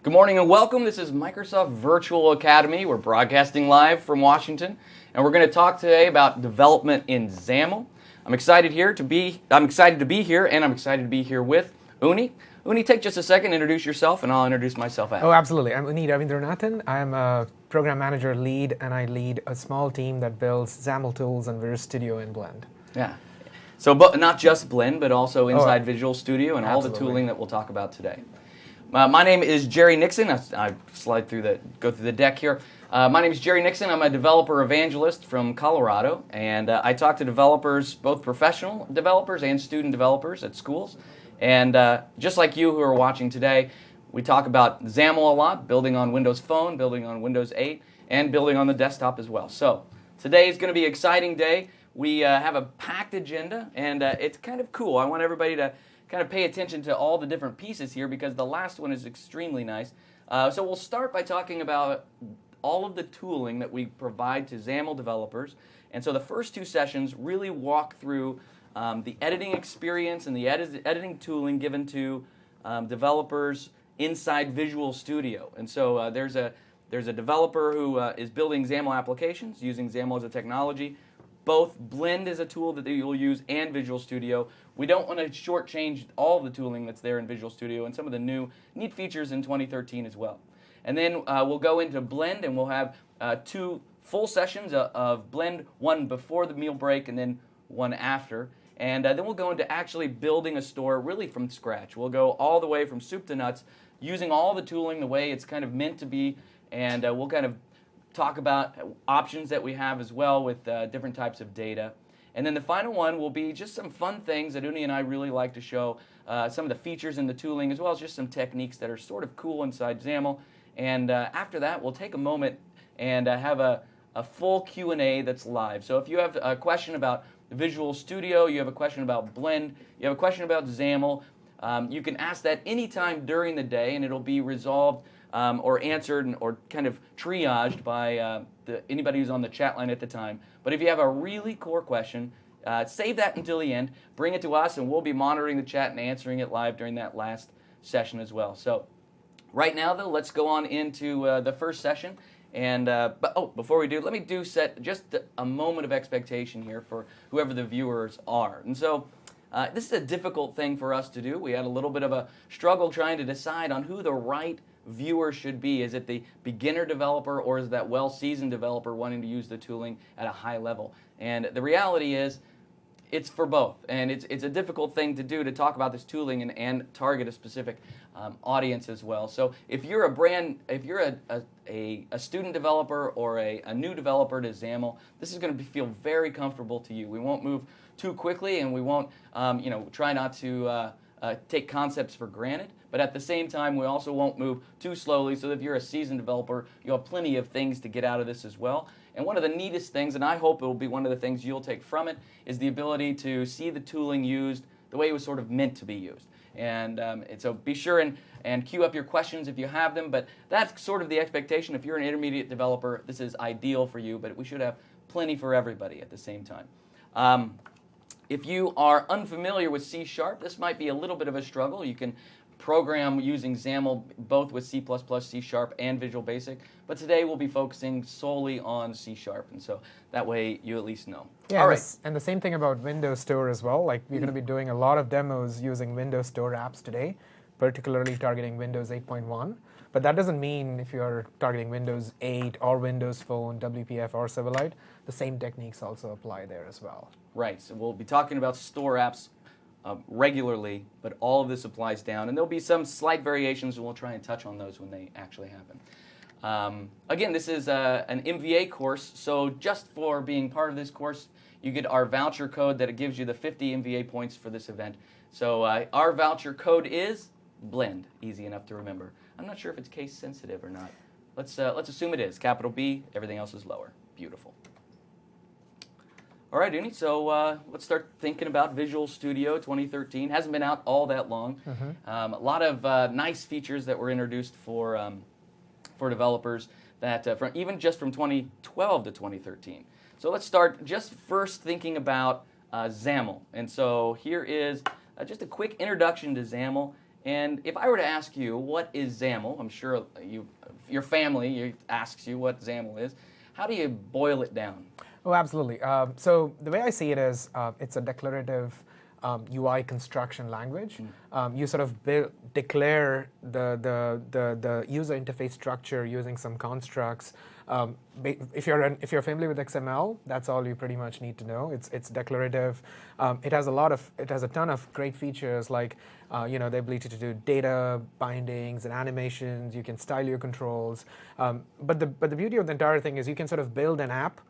Good morning and welcome. This is Microsoft Virtual Academy. We're broadcasting live from Washington, and we're going to talk today about development in XAML. I'm excited to be here, and I'm excited to be here with Uni. Uni, take just a second, introduce yourself, and I'll introduce myself after. Oh, absolutely. I'm Uni Ravindranathan. I'm a program manager lead, and I lead a small team that builds XAML tools and Visual Studio in Blend. Yeah. So, but not just Blend, but also inside Visual Studio and all the Absolutely. tooling that we'll talk about today. My name is Jerry Nixon. I go through the deck here. My name is Jerry Nixon. I'm a developer evangelist from Colorado, and I talk to developers, both professional developers and student developers at schools. And just like you who are watching today, we talk about XAML a lot, building on Windows Phone, building on Windows 8, and building on the desktop as well. So today is going to be an exciting day. We have a packed agenda, and it's kind of cool. I want everybody to kind of pay attention to all the different pieces here because the last one is extremely nice. So we'll start by talking about all of the tooling that we provide to XAML developers. And so the first two sessions really walk through the editing experience and the editing tooling given to developers inside Visual Studio. And so there's a developer who is building XAML applications using XAML as a technology. Both Blend is a tool that you'll use and Visual Studio. We don't want to shortchange all the tooling that's there in Visual Studio and some of the new neat features in 2013 as well. And then we'll go into Blend, and we'll have two full sessions of Blend, one before the meal break and then one after. And then we'll go into actually building a store really from scratch. We'll go all the way from soup to nuts, using all the tooling the way it's kind of meant to be, and we'll kind of talk about options that we have as well with different types of data. And then the final one will be just some fun things that Uni and I really like to show, some of the features in the tooling, as well as just some techniques that are sort of cool inside XAML. And after that, we'll take a moment and have a full Q&A that's live. So if you have a question about Visual Studio, you have a question about Blend, you have a question about XAML, you can ask that anytime during the day, and it'll be resolved or answered or kind of triaged by anybody who's on the chat line at the time. But if you have a really core question, save that until the end, bring it to us, and we'll be monitoring the chat and answering it live during that last session as well. So right now, though, let's go on into the first session. And before we do, let me set just a moment of expectation here for whoever the viewers are. And so this is a difficult thing for us to do. We had a little bit of a struggle trying to decide on who the right viewer should be. Is it the beginner developer, or is that well-seasoned developer wanting to use the tooling at a high level? And the reality is it's for both, and it's a difficult thing to do, to talk about this tooling and target a specific audience as well. So if you're a student developer or a new developer to XAML, this is going to feel very comfortable to you. We won't move too quickly, and we won't try not to take concepts for granted, but at the same time, we also won't move too slowly, so that if you're a seasoned developer, you'll have plenty of things to get out of this as well. And one of the neatest things, and I hope it will be one of the things you'll take from it, is the ability to see the tooling used the way it was sort of meant to be used. And so be sure and queue up your questions if you have them, but that's sort of the expectation. If you're an intermediate developer, this is ideal for you, but we should have plenty for everybody at the same time. If you are unfamiliar with C#, this might be a little bit of a struggle. You can program using XAML both with C++, C#, and Visual Basic, but today we'll be focusing solely on C#, and so that way you at least know. Yeah, all right. And the same thing about Windows Store as well. Like, we're going to be doing a lot of demos using Windows Store apps today, particularly targeting Windows 8.1. But that doesn't mean if you're targeting Windows 8 or Windows Phone, WPF, or Silverlight, the same techniques also apply there as well. Right, so we'll be talking about store apps regularly, but all of this applies down, and there'll be some slight variations, and we'll try and touch on those when they actually happen. Again, this is an MVA course, so just for being part of this course, you get our voucher code that it gives you the 50 MVA points for this event. So our voucher code is BLEND, easy enough to remember. I'm not sure if it's case sensitive or not. Let's assume it is. Capital B, everything else is lower. Beautiful. All right, Uni, so let's start thinking about Visual Studio 2013. Hasn't been out all that long. A lot of nice features that were introduced for developers that even just from 2012 to 2013. So let's start just first thinking about XAML. And so here is just a quick introduction to XAML. And if I were to ask you, what is XAML? I'm sure your family asks you what XAML is. How do you boil it down? Oh, absolutely. So the way I see it is it's a declarative UI construction language. You sort of declare the user interface structure using some constructs. If you're familiar with XML, that's all you pretty much need to know. It's declarative. It has a ton of great features like the ability to do data bindings and animations. You can style your controls. But the beauty of the entire thing is you can sort of build an app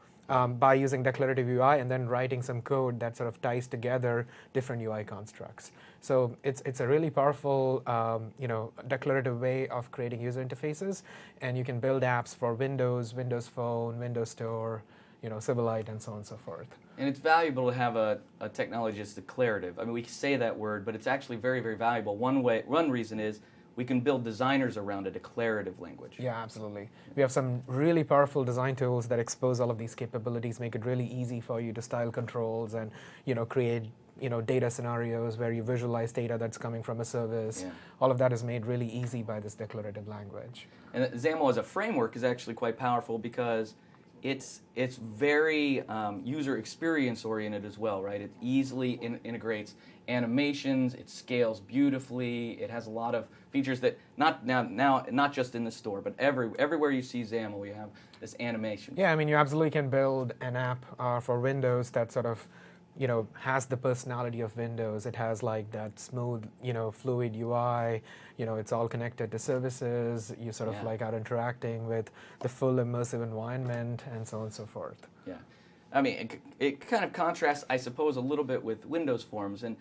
by using declarative UI and then writing some code that sort of ties together different UI constructs. So it's a really powerful declarative way of creating user interfaces, and you can build apps for Windows, Windows Phone, Windows Store, Silverlight, and so on and so forth. And it's valuable to have a technology that's declarative. I mean, we say that word, but it's actually very, very valuable. One reason is we can build designers around a declarative language. Yeah, absolutely. We have some really powerful design tools that expose all of these capabilities, make it really easy for you to style controls and create data scenarios where you visualize data that's coming from a service. Yeah. All of that is made really easy by this declarative language. And XAML as a framework is actually quite powerful because it's very user experience oriented as well, right? It easily integrates animations, it scales beautifully, it has a lot of features that not just in the store, but everywhere you see XAML, you have this animation. Yeah, I mean, you absolutely can build an app for Windows that sort of has the personality of Windows. It has like that smooth, fluid UI. It's all connected to services. You sort of like are interacting with the full immersive environment and so on and so forth. Yeah. I mean, it kind of contrasts, I suppose, a little bit with Windows Forms, and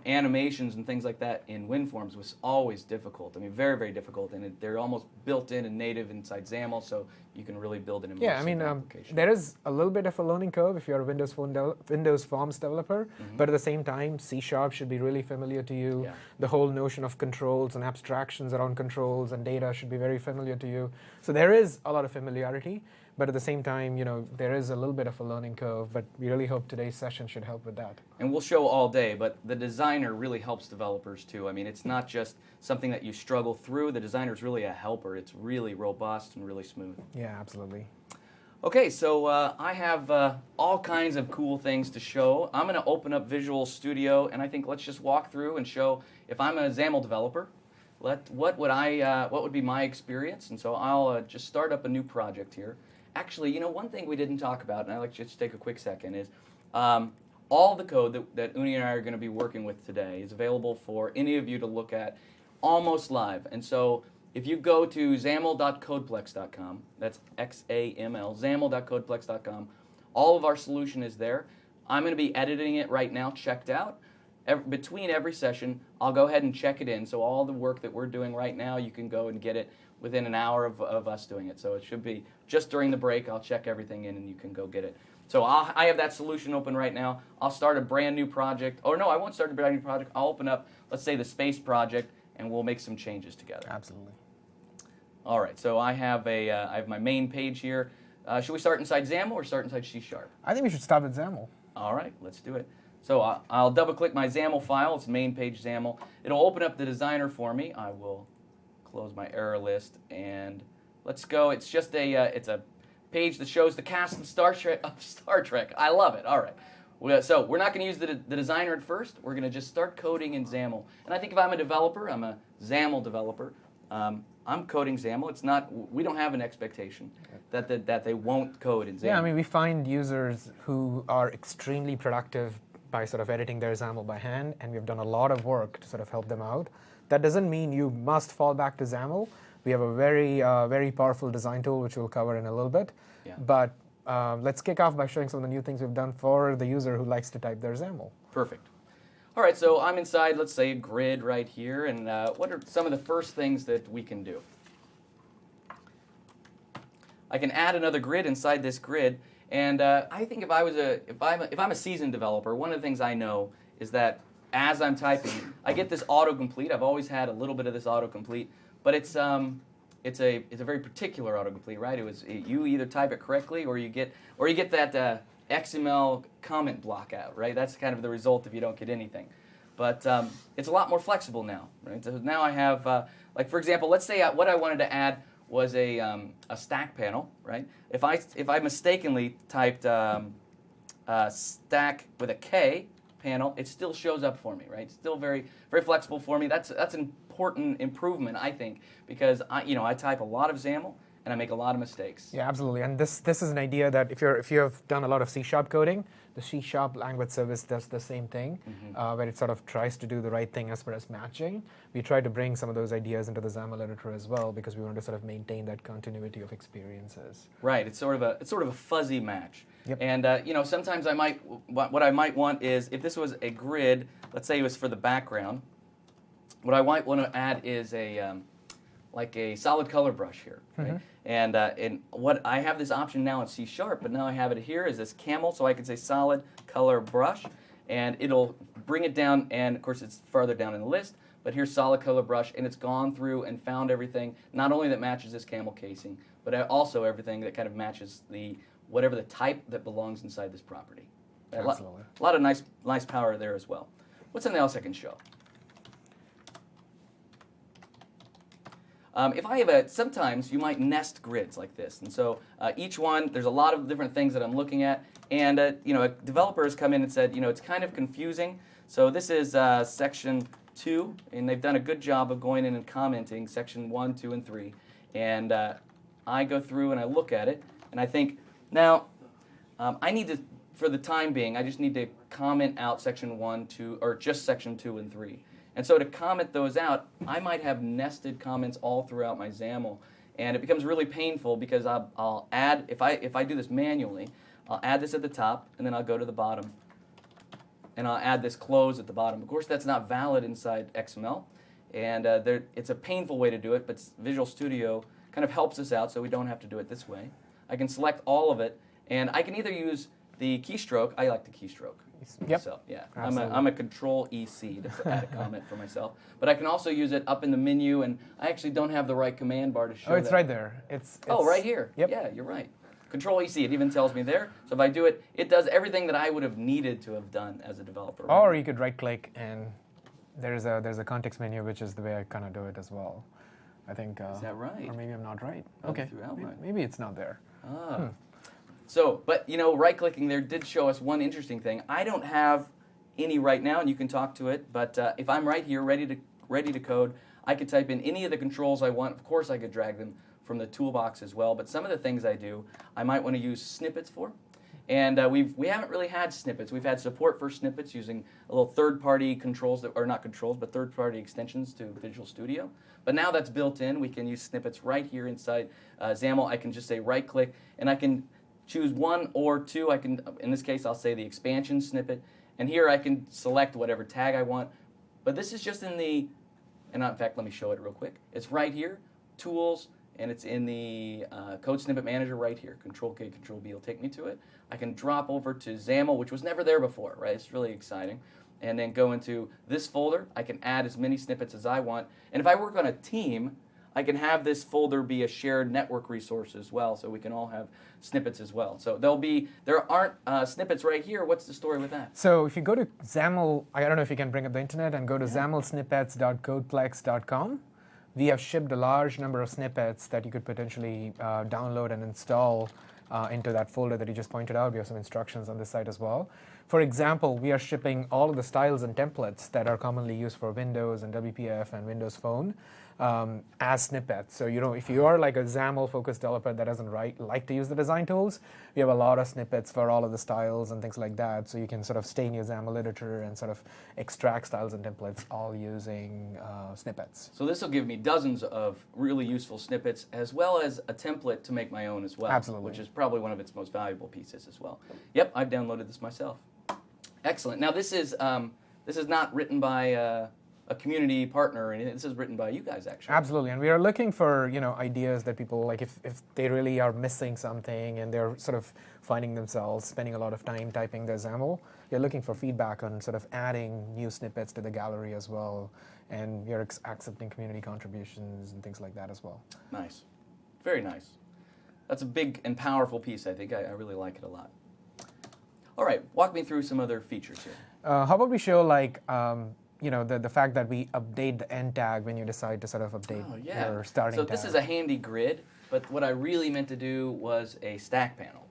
animations and things like that in WinForms was always difficult. I mean, very, very difficult, and they're almost built in and native inside XAML, so you can really build an immersive application. There is a little bit of a learning curve if you're a Windows Forms developer, but at the same time, C# should be really familiar to you. Yeah. The whole notion of controls and abstractions around controls and data should be very familiar to you. So there is a lot of familiarity. But at the same time, there is a little bit of a learning curve, but we really hope today's session should help with that. And we'll show all day, but the designer really helps developers too. I mean, it's not just something that you struggle through. The designer is really a helper. It's really robust and really smooth. Yeah, absolutely. Okay, so I have all kinds of cool things to show. I'm going to open up Visual Studio, and I think let's just walk through and show if I'm a XAML developer, what would be my experience. And so I'll just start up a new project here. Actually, one thing we didn't talk about, and I'd like to just take a quick second, is all the code that Uni and I are going to be working with today is available for any of you to look at almost live. And so if you go to xaml.codeplex.com, that's XAML, xaml.codeplex.com, all of our solution is there. I'm going to be editing it right now, checked out. Between every session, I'll go ahead and check it in. So all the work that we're doing right now, you can go and get it within an hour of us doing it. So it should be just during the break, I'll check everything in and you can go get it. So I have that solution open right now. I'll start a brand new project. Or no, I won't start a brand new project. I'll open up, let's say, the space project, and we'll make some changes together. Absolutely. All right, so I have my main page here. Should we start inside XAML or start inside C#? I think we should start with XAML. All right, let's do it. So I'll double-click my XAML file. It's main page XAML. It'll open up the designer for me. I will close my error list, and let's go. It's just it's a page that shows the cast of Star Trek. I love it. All right. So we're not going to use the designer at first. We're going to just start coding in XAML. And I think if I'm a developer, I'm a XAML developer. I'm coding XAML. It's not. We don't have an expectation that they won't code in XAML. Yeah, I mean, we find users who are extremely productive by sort of editing their XAML by hand, and we've done a lot of work to sort of help them out. That doesn't mean you must fall back to XAML. We have a very powerful design tool, which we'll cover in a little bit. Yeah. But let's kick off by showing some of the new things we've done for the user who likes to type their XAML. Perfect. All right, so I'm inside, let's say, a grid right here, and what are some of the first things that we can do? I can add another grid inside this grid, and I think if I'm a seasoned developer, one of the things I know is that as I'm typing, I get this autocomplete. I've always had a little bit of this autocomplete, but it's a very particular autocomplete, right? You either type it correctly or you get that XML comment block out, right? That's kind of the result if you don't get anything. but it's a lot more flexible now. Right? So now I have, like for example, let's say what I wanted to add was a stack panel. Right? If I mistakenly typed stack with a K panel, it still shows up for me. Right? It's still very flexible for me. That's an important improvement, I think, because I type a lot of XAML and I make a lot of mistakes. Yeah, absolutely. And this is an idea that if you have done a lot of C# coding, the C# language service does the same thing, where it sort of tries to do the right thing as far as matching. We try to bring some of those ideas into the XAML editor as well, because we want to sort of maintain that continuity of experiences. Right. It's sort of a fuzzy match. Yep. And sometimes what I might want is, if this was a grid, let's say it was for the background, what I might want to add is like a solid color brush here, right? And what I have this option now in C#, but now I have it here is this camel, so I can say solid color brush, and it'll bring it down, and of course it's farther down in the list, but here's solid color brush, and it's gone through and found everything, not only that matches this camel casing, but also everything that kind of matches whatever the type that belongs inside this property. Absolutely. A lot of nice power there as well. What's something else I can show? If I have sometimes you might nest grids like this, and so each one, there's a lot of different things that I'm looking at, and a developer has come in and said, it's kind of confusing. So this is section 2, and they've done a good job of going in and commenting section 1, 2, and 3, and I go through and I look at it, and I think, now I need to, for the time being, I just need to comment out section 1, 2, or just section 2 and 3. And so to comment those out, I might have nested comments all throughout my XAML, and it becomes really painful because I'll add, if I do this manually, I'll add this at the top, and then I'll go to the bottom, and I'll add this close at the bottom. Of course, that's not valid inside XML, and it's a painful way to do it, but Visual Studio kind of helps us out so we don't have to do it this way. I can select all of it, and I can either use the keystroke. I like the keystroke. Yep. So, yeah, Absolutely. I'm a Control EC to add a comment for myself. But I can also use it up in the menu, and I actually don't have the right command bar to show. Oh, it's that. right there. It's right here. Yep. Yeah, you're right. Control EC. It even tells me there. So if I do it, it does everything that I would have needed to have done as a developer. Right? Or you could right-click, and there's a context menu, which is the way I kind of do it as well. I think. Is that right? Or maybe I'm not right. Oh, Okay. throughout mine. Maybe it's not there. Ah. So, but right-clicking there did show us one interesting thing. I don't have any right now, and you can talk to it. But if I'm right here, ready to code, I could type in any of the controls I want. Of course, I could drag them from the toolbox as well. But some of the things I do, I might want to use snippets for. And we haven't really had snippets. We've had support for snippets using a little third-party controls that are not controls, but third-party extensions to Visual Studio. But now that's built in. We can use snippets right here inside XAML. I can just say right-click, and I can choose one or two. I can, in this case, I'll say the expansion snippet. And here I can select whatever tag I want. But this is just in the, and in fact, let me show it real quick. It's right here, Tools, and it's in the Code Snippet Manager right here. Control-K, Control-B will take me to it. I can drop over to XAML, which was never there before, right? It's really exciting. And then go into this folder. I can add as many snippets as I want. And if I work on a team, I can have this folder be a shared network resource as well, so we can all have snippets as well. So there aren't snippets right here. What's the story with that? So if you go to XAML, I don't know if you can bring up the internet and go to xamlsnippets.codeplex.com. We have shipped a large number of snippets that you could potentially download and install into that folder that you just pointed out. We have some instructions on this site as well. For example, we are shipping all of the styles and templates that are commonly used for Windows and WPF and Windows Phone as snippets. So if you are like a XAML-focused developer that doesn't like to use the design tools, we have a lot of snippets for all of the styles and things like that. So you can sort of stay in your XAML editor and sort of extract styles and templates all using snippets. So this will give me dozens of really useful snippets, as well as a template to make my own as well. Absolutely. Which is probably one of its most valuable pieces as well. Yep, I've downloaded this myself. Excellent. Now this is not written by a community partner or anything. This is written by you guys, actually. Absolutely, and we are looking for ideas that people like if they really are missing something and they're sort of finding themselves spending a lot of time typing their XAML. You're looking for feedback on sort of adding new snippets to the gallery as well, and you're accepting community contributions and things like that as well. Nice, very nice. That's a big and powerful piece. I think I really like it a lot. All right, walk me through some other features here. How about we show the fact that we update the end tag when you decide to sort of update Oh, yeah. your starting So tag. this is a handy grid, but what I really meant to do was a stack panel.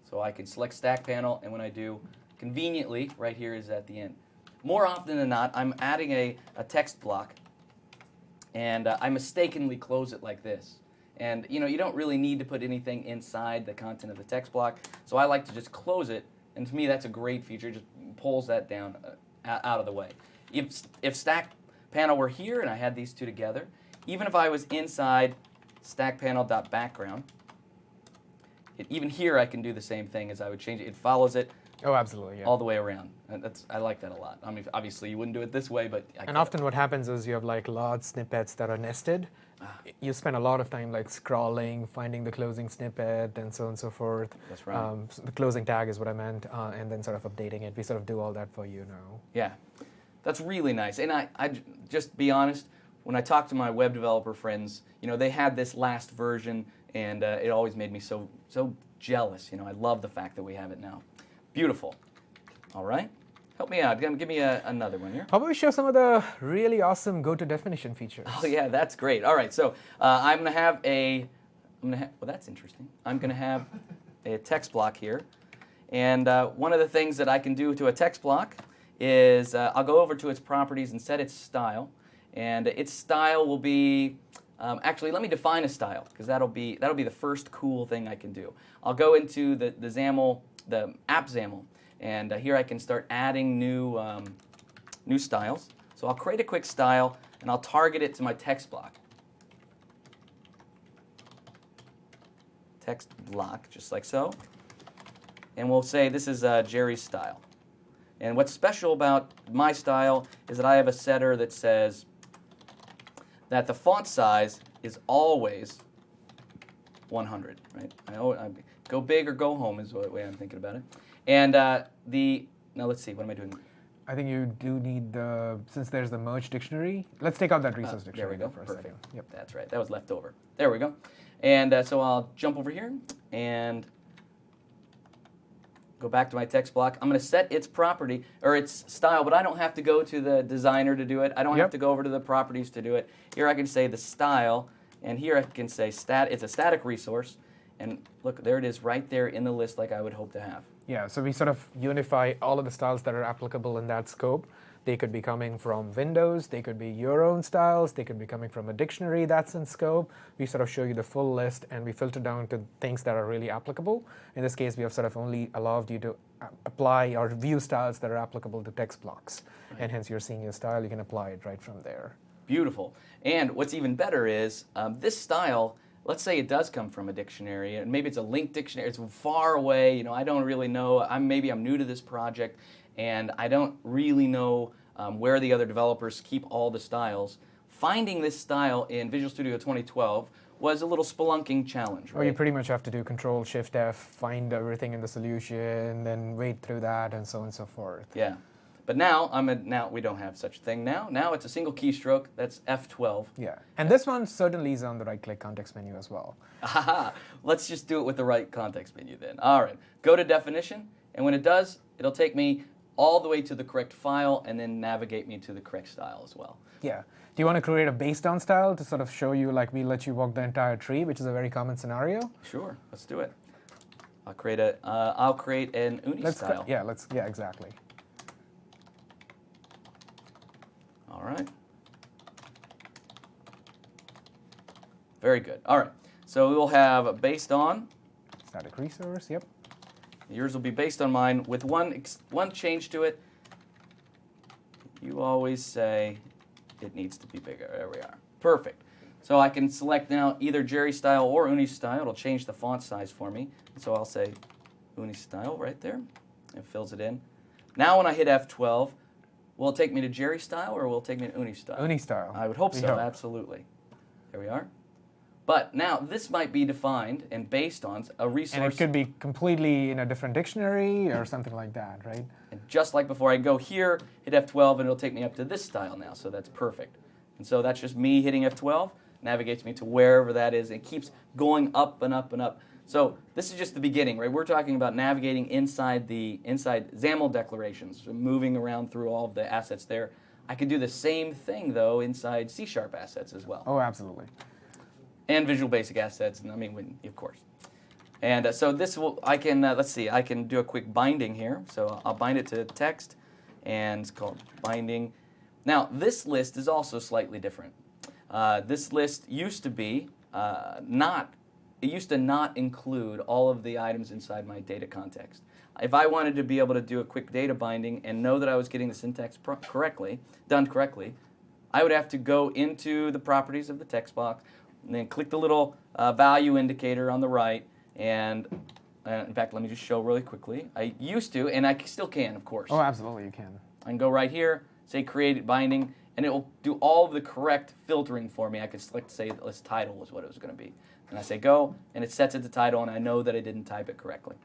So I can select stack panel, and when I do, conveniently, right here is at the end. More often than not, I'm adding a text block, and I mistakenly close it like this. And you don't really need to put anything inside the content of the text block, so I like to just close it, and to me that's a great feature. It just pulls that down out of the way. If stack panel were here and I had these two together, even if I was inside stack panel.background, even here I can do the same thing as I would change it. It follows it Oh, absolutely, yeah. all the way around. And I like that a lot. I mean, obviously you wouldn't do it this way, but And often what happens is you have like large snippets that are nested. You spend a lot of time like scrolling, finding the closing snippet, and so on and so forth. That's right. So the closing tag is what I meant, and then sort of updating it. We sort of do all that for you now. Yeah, that's really nice. And I just be honest, when I talk to my web developer friends, they had this last version, and it always made me so jealous. I love the fact that we have it now. Beautiful. All right, help me out. Give me another one here. How about we show some of the really awesome go-to-definition features? Oh yeah, that's great. All right, so I'm gonna have well, that's interesting. I'm gonna have a text block here, and one of the things that I can do to a text block is I'll go over to its properties and set its style, and its style will be. Actually, let me define a style, because that'll be the first cool thing I can do. I'll go into the XAML, the app XAML, and here I can start adding new styles. So I'll create a quick style, and I'll target it to my text block. Text block, just like so. And we'll say this is Jerry's style. And what's special about my style is that I have a setter that says that the font size is always 100, right? I go big or go home is the way I'm thinking about it. And now let's see, what am I doing? I think you do need since there's the merge dictionary, let's take out that resource dictionary There we go, for a perfect. second. Yep. That's right, that was left over. There we go. And so I'll jump over here and go back to my text block. I'm going to set its property, or its style, but I don't have to go to the designer to do it. I don't have to go over to the properties to do it. Here I can say the style, and here I can say it's a static resource. And look, there it is right there in the list like I would hope to have. Yeah, so we sort of unify all of the styles that are applicable in that scope. They could be coming from Windows, they could be your own styles, they could be coming from a dictionary that's in scope. We sort of show you the full list, and we filter down to things that are really applicable. In this case, we have sort of only allowed you to apply or view styles that are applicable to text blocks. Right. And hence you're seeing your style, you can apply it right from there. Beautiful. And what's even better is this style, let's say it does come from a dictionary, and maybe it's a linked dictionary, it's far away, I don't really know, maybe I'm new to this project, and I don't really know where the other developers keep all the styles. Finding this style in Visual Studio 2012 was a little spelunking challenge, right? Well, you pretty much have to do Control-Shift-F, find everything in the solution, then wade through that, and so on and so forth. Yeah. But now we don't have such a thing now. Now it's a single keystroke, that's F12. Yeah, and this one certainly is on the right-click context menu as well. Aha! Let's just do it with the right context menu then. All right, go to definition, and when it does, it'll take me all the way to the correct file and then navigate me to the correct style as well. Yeah. Do you want to create a based on style to sort of show you, like we let you walk the entire tree, which is a very common scenario? Sure, let's do it. I'll create an Uni style. Yeah, exactly. All right. Very good. All right. So we will have based on. Static resource, yep. Yours will be based on mine with one change to it. You always say it needs to be bigger. There we are. Perfect. So I can select now either Jerry style or Uni style. It'll change the font size for me. So I'll say Uni style right there. It fills it in. Now when I hit F12, will it take me to Jerry style or will it take me to Uni style? Uni style. I would hope so, absolutely. There we are. But now this might be defined and based on a resource. And it could be completely in a different dictionary or something like that, right? And just like before, I go here, hit F12, and it'll take me up to this style now, so that's perfect. And so that's just me hitting F12, navigates me to wherever that is, and keeps going up and up and up So this is just the beginning, right? We're talking about navigating inside XAML declarations, so moving around through all of the assets there. I could do the same thing, though, inside C# assets as well. Oh, absolutely. And Visual Basic assets, and I mean, of course. And so this will, I can, let's see, I can do a quick binding here. So I'll bind it to text, and it's called binding. Now, this list is also slightly different. This list used to be it used to not include all of the items inside my data context. If I wanted to be able to do a quick data binding and know that I was getting the syntax done correctly, I would have to go into the properties of the text box and then click the little value indicator on the right. And in fact, let me just show really quickly. I used to, and I still can, of course. Oh, absolutely, you can. I can go right here, say create binding, and it will do all of the correct filtering for me. I could select, say, this title was what it was going to be. And I say go, and it sets it to title, and I know that I didn't type it correctly.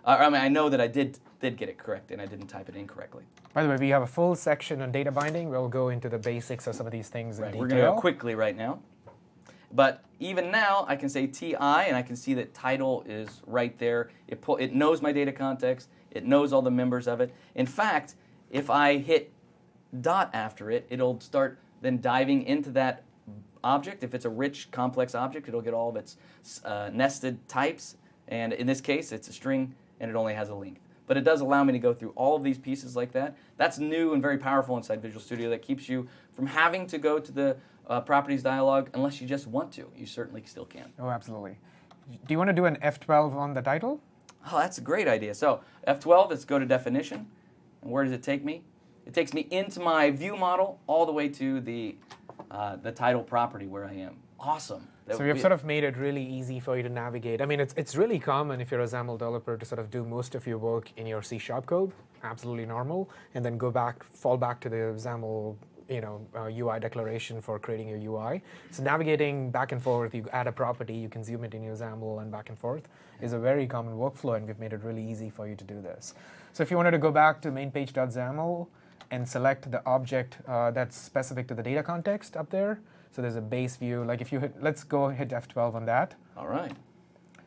I mean, I know that I did get it correct, and I didn't type it incorrectly. By the way, we have a full section on data binding. We'll go into the basics of some of these things in detail. We're going to go quickly right now. But even now, I can say TI, and I can see that title is right there. It knows my data context. It knows all the members of it. In fact, if I hit dot after it, it'll start then diving into that object. If it's a rich, complex object, it'll get all of its nested types. And in this case, it's a string, and it only has a length. But it does allow me to go through all of these pieces like that. That's new and very powerful inside Visual Studio. That keeps you from having to go to the properties dialog unless you just want to. You certainly still can. Oh, absolutely. Do you want to do an F12 on the title? Oh, that's a great idea. So F12, let's go to definition. And where does it take me? It takes me into my view model all the way to the title property where I am. Awesome. So we have sort of made it really easy for you to navigate. I mean, it's really common if you're a XAML developer to sort of do most of your work in your C# code, absolutely normal, and then fall back to the XAML UI declaration for creating your UI. So navigating back and forth, you add a property, you consume it in your XAML and back and forth is a very common workflow, and we've made it really easy for you to do this. So if you wanted to go back to mainpage.xaml and select the object that's specific to the data context up there, so there's a base view. Like if you let's go hit F12 on that. All right.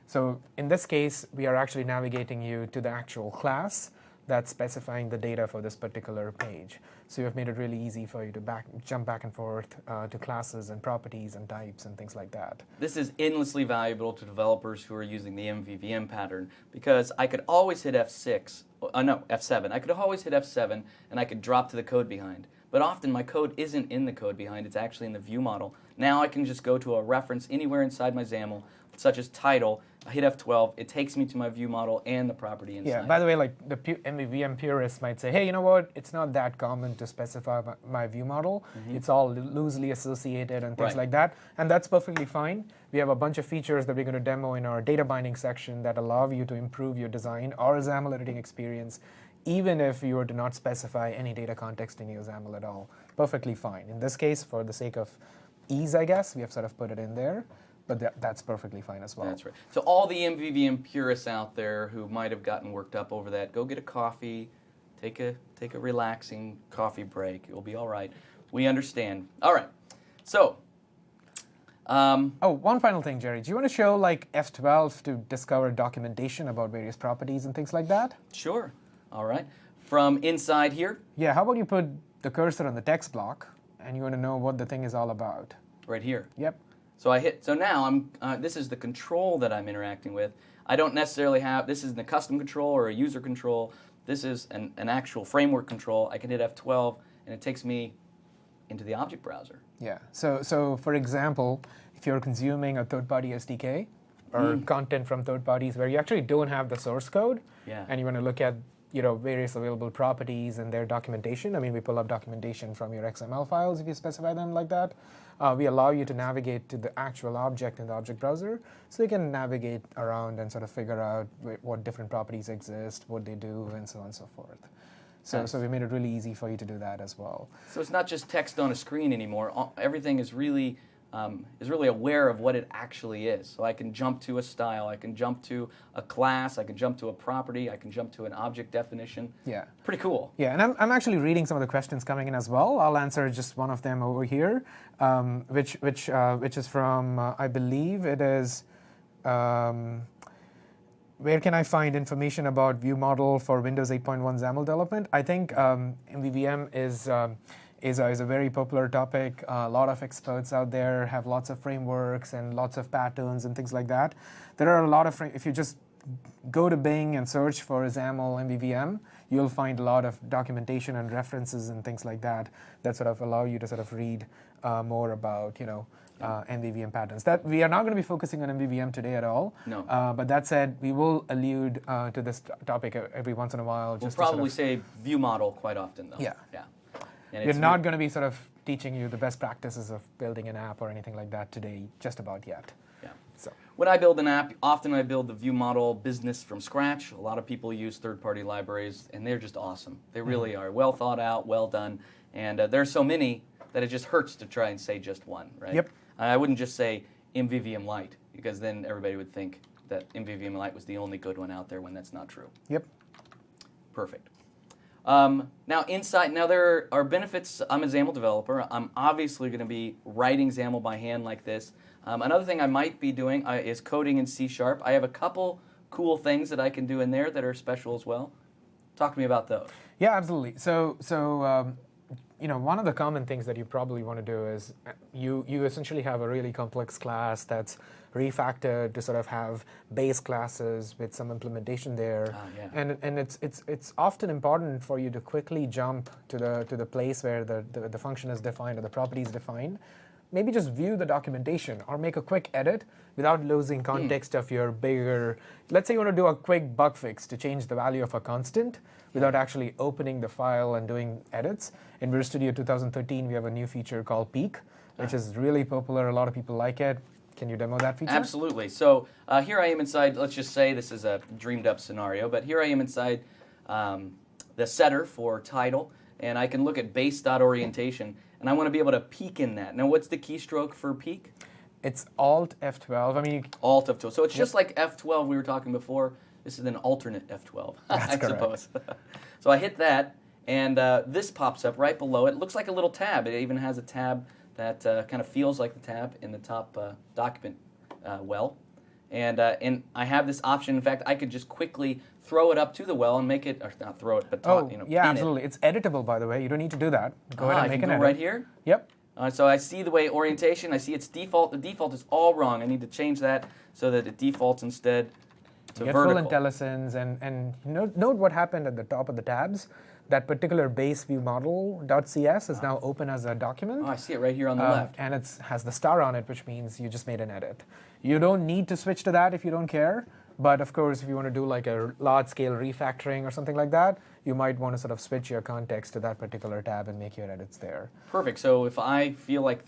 So in this case, we are actually navigating you to the actual class that's specifying the data for this particular page. So you've made it really easy for you to jump back and forth to classes and properties and types and things like that. This is endlessly valuable to developers who are using the MVVM pattern, because I could always hit F7. I could always hit F7 and I could drop to the code behind. But often my code isn't in the code behind, it's actually in the view model. Now I can just go to a reference anywhere inside my XAML, such as title, I hit F12, it takes me to my view model and the property inside. Yeah, by the way, like the MVVM purists might say, hey, you know what, it's not that common to specify my view model. It's all loosely associated and things like that, and that's perfectly fine. We have a bunch of features that we're going to demo in our data binding section that allow you to improve your design or XAML editing experience, even if you were to not specify any data context in your XAML at all. Perfectly fine. In this case, for the sake of ease, I guess, we have sort of put it in there. But that's perfectly fine as well. That's right. So all the MVVM purists out there who might have gotten worked up over that, go get a coffee, take a relaxing coffee break. You'll be all right. We understand. All right. So. One final thing, Jerry. Do you want to show like F12 to discover documentation about various properties and things like that? Sure. All right. From inside here. Yeah. How about you put the cursor on the text block, and you want to know what the thing is all about? Right here. Yep. So so now this is the control that I'm interacting with. I don't necessarily have, this is the custom control or a user control. This is an actual framework control. I can hit F12 and it takes me into the object browser. Yeah, so for example, if you're consuming a third-party SDK or content from third parties where you actually don't have the source code, and you want to look at various available properties and their documentation. I mean, we pull up documentation from your XML files if you specify them like that. We allow you to navigate to the actual object in the object browser, so you can navigate around and sort of figure out what different properties exist, what they do, and so on and so forth. So we made it really easy for you to do that as well. So it's not just text on a screen anymore. Everything is really aware of what it actually is. So I can jump to a style, I can jump to a class, I can jump to a property, I can jump to an object definition. Yeah. Pretty cool. Yeah, and I'm actually reading some of the questions coming in as well. I'll answer just one of them over here, which is from, I believe it is, where can I find information about view model for Windows 8.1 XAML development? I think MVVM is a very popular topic. A lot of experts out there have lots of frameworks and lots of patterns and things like that. There are a lot of, if you just go to Bing and search for XAML MVVM, you'll find a lot of documentation and references and things like that that sort of allow you to sort of read more about, MVVM patterns. That we are not going to be focusing on MVVM today at all. No. But that said, we will allude to this topic every once in a while. We'll probably say view model quite often, though. Yeah. Yeah. And We're not going to be sort of teaching you the best practices of building an app or anything like that today, just about yet. Yeah. So when I build an app, often I build the view model business from scratch. A lot of people use third-party libraries, and they're just awesome. They really are well thought out, well done, and there's so many that it just hurts to try and say just one, right? Yep. I wouldn't just say MVVM Lite, because then everybody would think that MVVM Lite was the only good one out there when that's not true. Yep. Perfect. Now there are benefits. I'm a XAML developer. I'm obviously going to be writing XAML by hand like this. Another thing I might be doing is coding in C#. I have a couple cool things that I can do in there that are special as well. Talk to me about those. Yeah, absolutely. So one of the common things that you probably want to do is you essentially have a really complex class that's refactored to sort of have base classes with some implementation there. Yeah. And it's often important for you to quickly jump to the place where the function is defined or the property is defined. Maybe just view the documentation or make a quick edit without losing context of your bigger. Let's say you want to do a quick bug fix to change the value of a constant without actually opening the file and doing edits. In Visual Studio 2013, we have a new feature called Peek, which is really popular. A lot of people like it. Can you demo that feature? Absolutely. So here I am inside, let's just say this is a dreamed up scenario, but here I am inside the setter for title, and I can look at base.orientation, and I want to be able to peek in that. Now, what's the keystroke for peek? It's Alt F12. I mean, Alt F12. So it's just like F12 we were talking before. This is an alternate F12, I suppose. So I hit that, and this pops up right below it. It looks like a little tab. It even has a tab that kind of feels like the tab in the top document well. And I have this option. In fact, I could just quickly throw it up to the well and make it, or not throw it, but yeah, pin absolutely. It's editable, by the way. You don't need to do that. Go ahead and make an edit. Right here? Yep. So I see the way orientation, I see its default. The default is all wrong. I need to change that so that it defaults instead to Get vertical. full IntelliSense, and note what happened at the top of the tabs. That particular base view model.cs is now open as a document. Oh, I see it right here on the left. And it has the star on it, which means you just made an edit. You don't need to switch to that if you don't care. But of course, if you want to do like a large-scale refactoring or something like that, you might want to sort of switch your context to that particular tab and make your edits there. Perfect. So if I feel like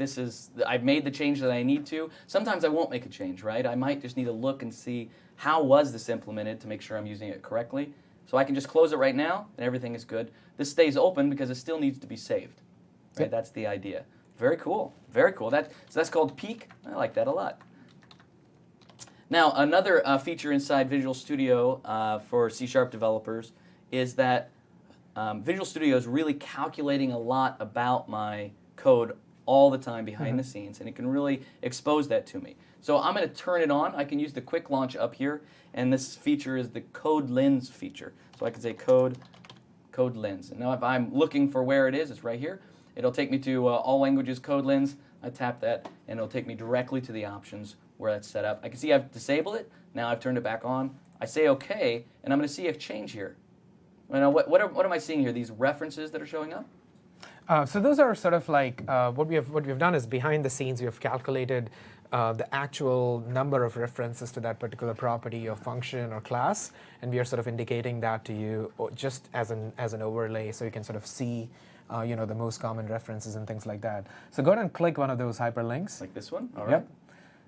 I've made the change that I need to, sometimes I won't make a change, right? I might just need to look and see how was this implemented to make sure I'm using it correctly. So I can just close it right now, and everything is good. This stays open because it still needs to be saved. Right? Yep. That's the idea. Very cool. Very cool. So that's called Peek. I like that a lot. Now, another feature inside Visual Studio for C# developers is that Visual Studio is really calculating a lot about my code all the time behind the scenes, and it can really expose that to me. So I'm going to turn it on. I can use the quick launch up here, and this feature is the Code Lens feature. So I can say Code Lens. And now if I'm looking for where it is, it's right here. It'll take me to All Languages Code Lens. I tap that, and it'll take me directly to the options where that's set up. I can see I've disabled it. Now I've turned it back on. I say OK, and I'm going to see a change here. Now, what am I seeing here? These references that are showing up? So those are sort of like what we've done is behind the scenes we have calculated the actual number of references to that particular property or function or class, and we are sort of indicating that to you just as an overlay, so you can sort of see the most common references and things like that. So go ahead and click one of those hyperlinks. Like this one? All right. Yep.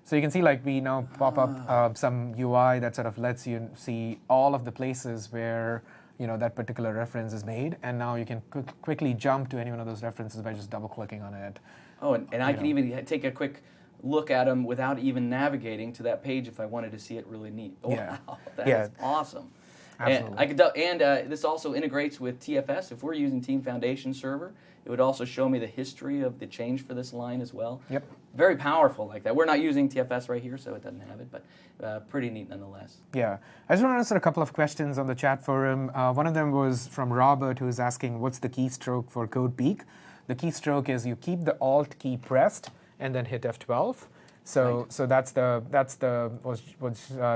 So you can see like we now pop up some UI that sort of lets you see all of the places where that particular reference is made, and now you can quickly jump to any one of those references by just double-clicking on it. Oh, and I can even take a quick look at them without even navigating to that page if I wanted to see it really neat. Oh, Yeah. wow, that is awesome. Absolutely. And this also integrates with TFS. If we're using Team Foundation Server, it would also show me the history of the change for this line as well. Yep. Very powerful like that. We're not using TFS right here, so it doesn't have it, but pretty neat nonetheless. Yeah. I just want to answer a couple of questions on the chat forum. One of them was from Robert, who is asking, what's the keystroke for CodePeak? The keystroke is you keep the Alt key pressed and then hit F12. So Right. so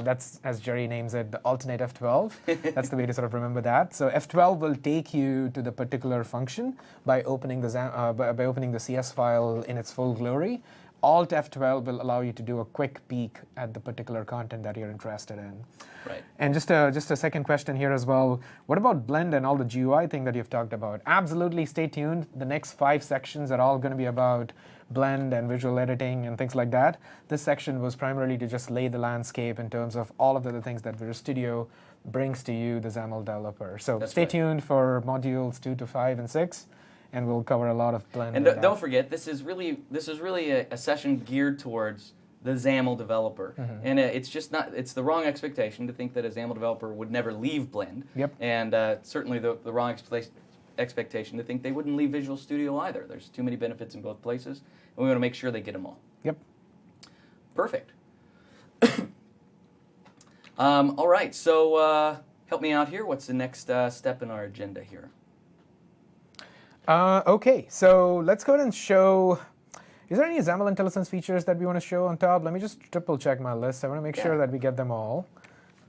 that's as Jerry names it, the alternate F12. That's the way to sort of remember that. So F12 will take you to the particular function by opening the CS file in its full glory. Alt F12 will allow you to do a quick peek at the particular content that you're interested in. Right. And just a second question here as well. What about Blend and all the GUI thing that you've talked about? Absolutely, stay tuned. The next 5 sections are all going to be about Blend and visual editing and things like that. This section was primarily to just lay the landscape in terms of all of the other things that Visual Studio brings to you, the XAML developer. So That's stay right. tuned for modules 2 to 5 and 6, and we'll cover a lot of Blend. And that. don't forget, this is really a session geared towards the XAML developer. Mm-hmm. And it's just not, it's the wrong expectation to think that a XAML developer would never leave Blend. Yep. And certainly the wrong expectation to think they wouldn't leave Visual Studio either. There's too many benefits in both places, and we want to make sure they get them all. Yep. Perfect. All right, so help me out here. What's the next step in our agenda here? OK, so let's go ahead and show. Is there any XAML IntelliSense features that we want to show on top? Let me just triple check my list. I want to make sure that we get them all.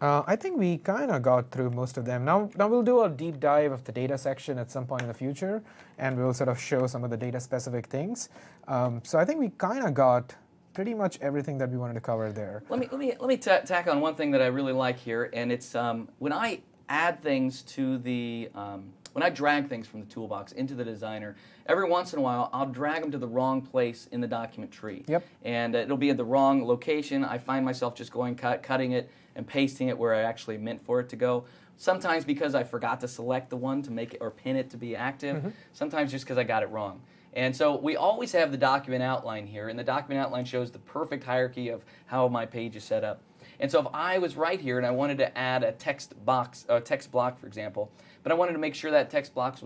I think we kind of got through most of them. Now we'll do a deep dive of the data section at some point in the future, and we'll sort of show some of the data-specific things. So I think we kind of got pretty much everything that we wanted to cover there. Let me tack on one thing that I really like here, and it's when I add things to the when I drag things from the toolbox into the designer, every once in a while I'll drag them to the wrong place in the document tree. Yep. And it'll be at the wrong location. I find myself just going cutting it and pasting it where I actually meant for it to go. Sometimes because I forgot to select the one to make it or pin it to be active. Mm-hmm. Sometimes just because I got it wrong. And so we always have the document outline here, and the document outline shows the perfect hierarchy of how my page is set up. And so if I was right here and I wanted to add a text block, for example, but I wanted to make sure that text block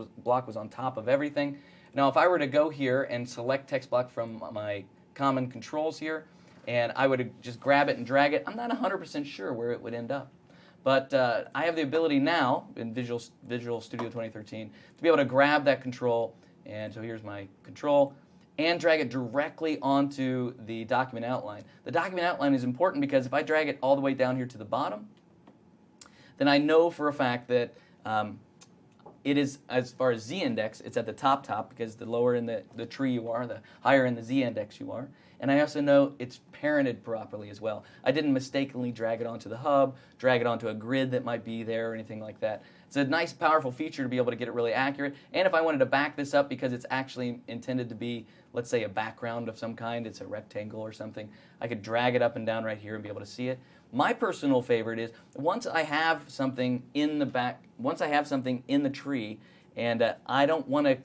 was on top of everything. Now, if I were to go here and select text block from my common controls here, and I would just grab it and drag it, I'm not 100% sure where it would end up. But I have the ability now in Visual Studio 2013 to be able to grab that control, and so here's my control, and drag it directly onto the document outline. The document outline is important because if I drag it all the way down here to the bottom, then I know for a fact that it is, as far as z-index, it's at the top because the lower in the tree you are, the higher in the z-index you are. And I also know it's parented properly as well. I didn't mistakenly drag it onto the hub, drag it onto a grid that might be there or anything like that. It's a nice, powerful feature to be able to get it really accurate. And if I wanted to back this up because it's actually intended to be, let's say, a background of some kind, it's a rectangle or something, I could drag it up and down right here and be able to see it. My personal favorite is once I have something in the tree, and I don't want to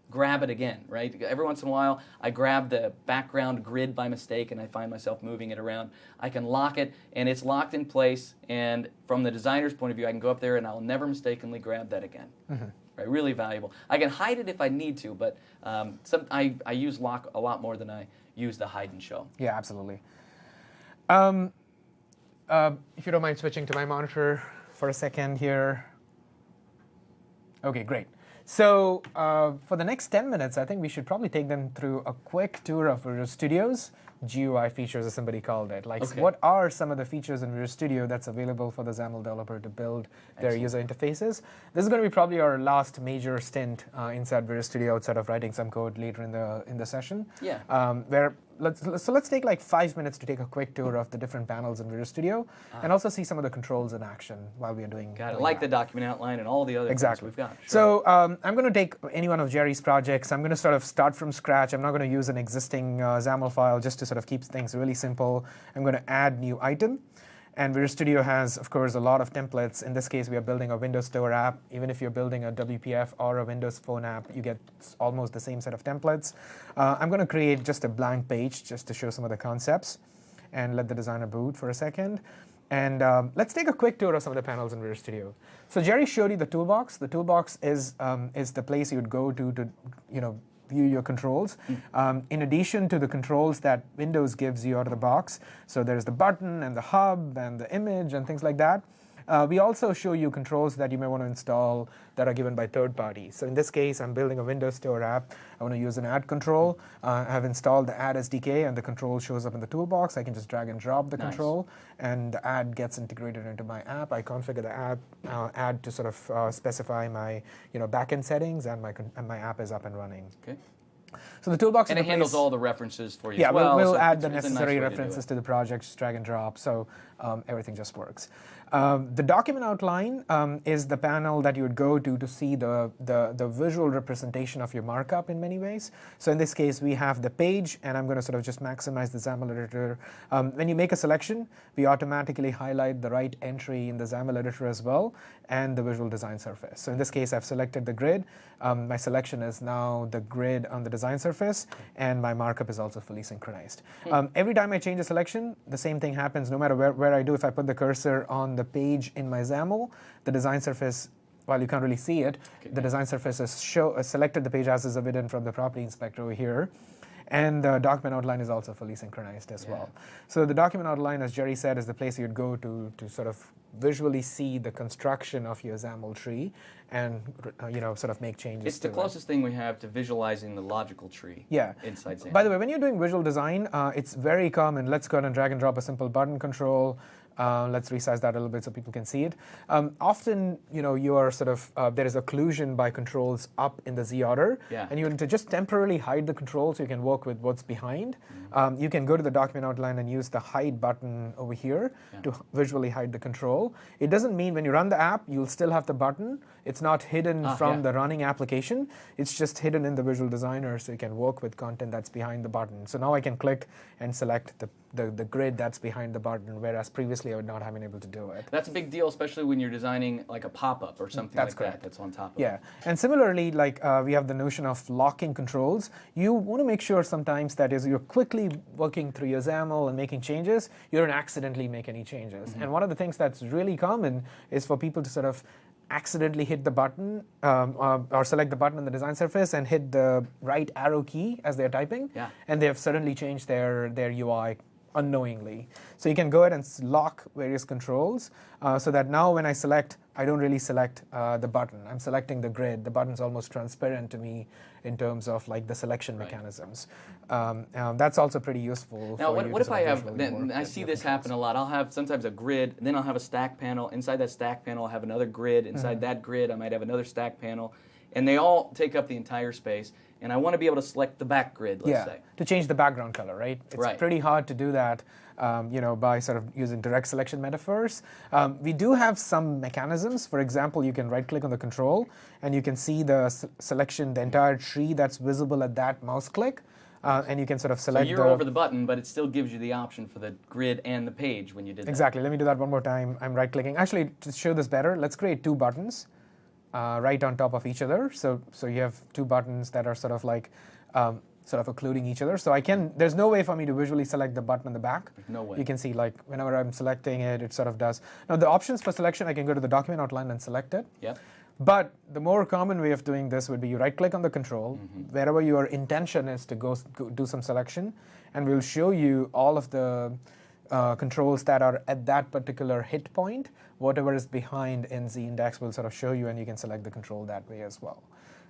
grab it again, right? Every once in a while, I grab the background grid by mistake and I find myself moving it around. I can lock it, and it's locked in place, and from the designer's point of view, I can go up there and I'll never mistakenly grab that again. Mm-hmm. Right, really valuable. I can hide it if I need to, but I use lock a lot more than I use the hide and show. Yeah, absolutely. If you don't mind switching to my monitor for a second here. OK, great. So for the next 10 minutes, I think we should probably take them through a quick tour of Visual Studio's GUI features, as somebody called it. Like, okay. What are some of the features in Visual Studio that's available for the XAML developer to build their user interfaces? This is going to be probably our last major stint inside Visual Studio outside of writing some code later in the session. Yeah. Let's take like 5 minutes to take a quick tour of the different panels in Visual Studio and also see some of the controls in action while we are doing. Got it. Like the document outline and all the other things we've got. Sure. So I'm going to take any one of Jerry's projects. I'm going to sort of start from scratch. I'm not going to use an existing XAML file just to sort of keep things really simple. I'm going to add new item. And Visual Studio has, of course, a lot of templates. In this case, we are building a Windows Store app. Even if you're building a WPF or a Windows Phone app, you get almost the same set of templates. I'm going to create just a blank page just to show some of the concepts and let the designer boot for a second. And let's take a quick tour of some of the panels in Visual Studio. So Jerry showed you the toolbox. The toolbox is the place you would go to view your controls. In addition to the controls that Windows gives you out of the box, so there's the button and the hub and the image and things like that. We also show you controls that you may want to install that are given by third parties. So in this case, I'm building a Windows Store app. I want to use an add control. I have installed the add SDK, and the control shows up in the toolbox. I can just drag and drop the control, and the add gets integrated into my app. I configure the app add to sort of specify my backend settings, and my app is up and running. Okay. So the toolbox and it handles all the references for you. Yeah, as well, we'll so add the it's a nice necessary way references to the project, just drag and drop, so everything just works. The document outline is the panel that you would go to see the visual representation of your markup in many ways. So in this case, we have the page, and I'm going to sort of just maximize the XAML editor. When you make a selection, we automatically highlight the right entry in the XAML editor as well, and the visual design surface. So in this case, I've selected the grid. My selection is now the grid on the design surface, and my markup is also fully synchronized. Every time I change a selection, the same thing happens no matter where I do. If I put the cursor on the page in my XAML, the design surface, while you can't really see it, the design surface is selected the page as is evident from the property inspector over here. And the document outline is also fully synchronized as well. So the document outline, as Jerry said, is the place you'd go to sort of visually see the construction of your XAML tree and sort of make changes. It's the closest thing we have to visualizing the logical tree inside XAML. By the way, when you're doing visual design, it's very common. Let's go ahead and drag and drop a simple button control. Let's resize that a little bit so people can see it. Often, you are sort of, there is occlusion by controls up in the Z order. And you want to just temporarily hide the control so you can work with what's behind. You can go to the document outline and use the hide button over here to visually hide the control. It doesn't mean when you run the app, you'll still have the button. It's not hidden from the running application. It's just hidden in the visual designer so you can work with content that's behind the button. So now I can click and select the grid that's behind the button, whereas previously I would not have been able to do it. That's a big deal, especially when you're designing like a pop-up or something like that that's on top of it. And similarly, like we have the notion of locking controls. You want to make sure sometimes that as you're quickly working through your XAML and making changes, you don't accidentally make any changes. And one of the things that's really common is for people to sort of accidentally hit the button or select the button on the design surface and hit the right arrow key as they're typing, and they have suddenly changed their UI unknowingly. So you can go ahead and lock various controls so that now when I select, I don't really select the button. I'm selecting the grid. The button's almost transparent to me in terms of like the selection mechanisms. That's also pretty useful. Now, for you what if I have, I see this controls. happen a lot. I'll have sometimes a grid, then I'll have a stack panel. Inside that stack panel, I'll have another grid. Inside that grid, I might have another stack panel. And they all take up the entire space. And I want to be able to select the back grid, let's say. To change the background color, right? It's pretty hard to do that, by sort of using direct selection metaphors. We do have some mechanisms. For example, you can right-click on the control, and you can see the selection, the entire tree that's visible at that mouse click. And you can sort of select. So you're over the button, but it still gives you the option for the grid and the page when you did that. Exactly. Let me do that one more time. I'm right-clicking. Actually, to show this better, let's create two buttons. Right on top of each other, so you have two buttons that are sort of like sort of occluding each other. So there's no way for me to visually select the button on the back. No way. You can see like whenever I'm selecting it, it sort of does. Now the options for selection, I can go to the document outline and select it. But the more common way of doing this would be you right-click on the control, wherever your intention is to go do some selection, and we'll show you all of the controls that are at that particular hit point. Whatever is behind in Z-index will sort of show you, and you can select the control that way as well.